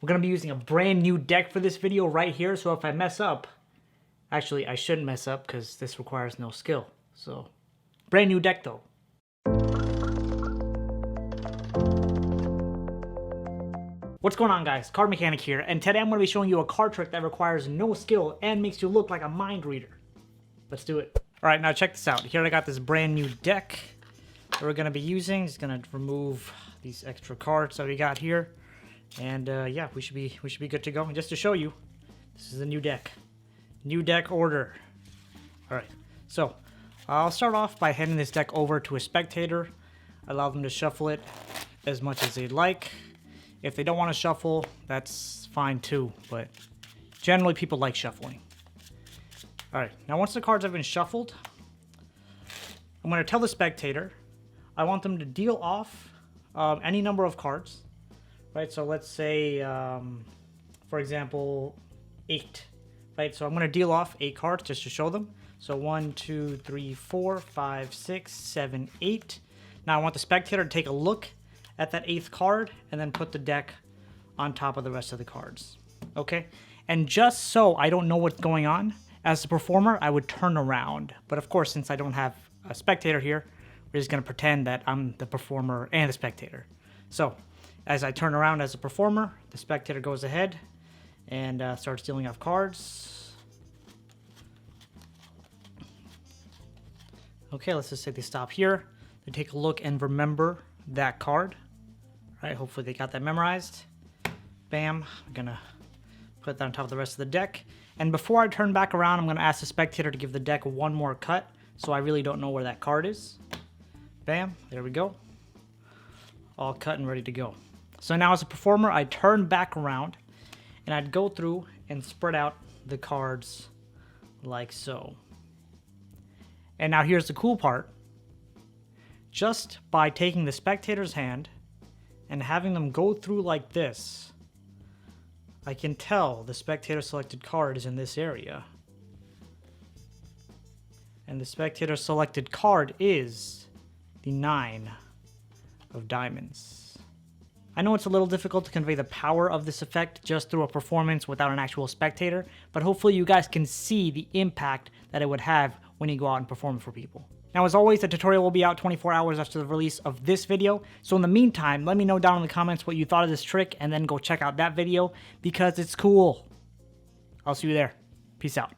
We're going to be using a brand new deck for this video right here, so if I mess up, actually I shouldn't mess up because this requires no skill. So, brand new deck though. What's going on, guys? CardMechanic here, and today I'm going to be showing you a card trick that requires no skill and makes you look like a mind reader. Let's do it. Alright, now check this out. Here I got this brand new deck that we're going to be using. Just going to remove these extra cards that we got here. And yeah, we should be good to go. And just to show you, this is a new deck. New deck order. Alright, so I'll start off by handing this deck over to a spectator. Allow them to shuffle it as much as they'd like. If they don't want to shuffle, that's fine too, but generally people like shuffling. Alright, now once the cards have been shuffled, I'm going to tell the spectator I want them to deal off any number of cards. Right, so let's say, for example, 8. Right, so I'm going to deal off 8 cards just to show them. So 1, 2, 3, 4, 5, 6, 7, 8. Now I want the spectator to take a look at that 8th card and then put the deck on top of the rest of the cards. Okay, and just so I don't know what's going on, as the performer, I would turn around. But of course, since I don't have a spectator here, we're just going to pretend that I'm the performer and the spectator. So as I turn around as a performer, the spectator goes ahead and starts dealing off cards. Okay, let's just say they stop here. They take a look and remember that card. All right, hopefully they got that memorized. Bam, I'm gonna put that on top of the rest of the deck. And before I turn back around, I'm gonna ask the spectator to give the deck one more cut, so I really don't know where that card is. Bam, there we go. All cut and ready to go. So now as a performer, I turn back around and I'd go through and spread out the cards like so. And now here's the cool part. Just by taking the spectator's hand and having them go through like this, I can tell the spectator selected card is in this area. And the spectator selected card is the 9 of diamonds. I know it's a little difficult to convey the power of this effect just through a performance without an actual spectator, but hopefully you guys can see the impact that it would have when you go out and perform for people. Now, as always, the tutorial will be out 24 hours after the release of this video, so in the meantime, let me know down in the comments what you thought of this trick, and then go check out that video, because it's cool. I'll see you there. Peace out.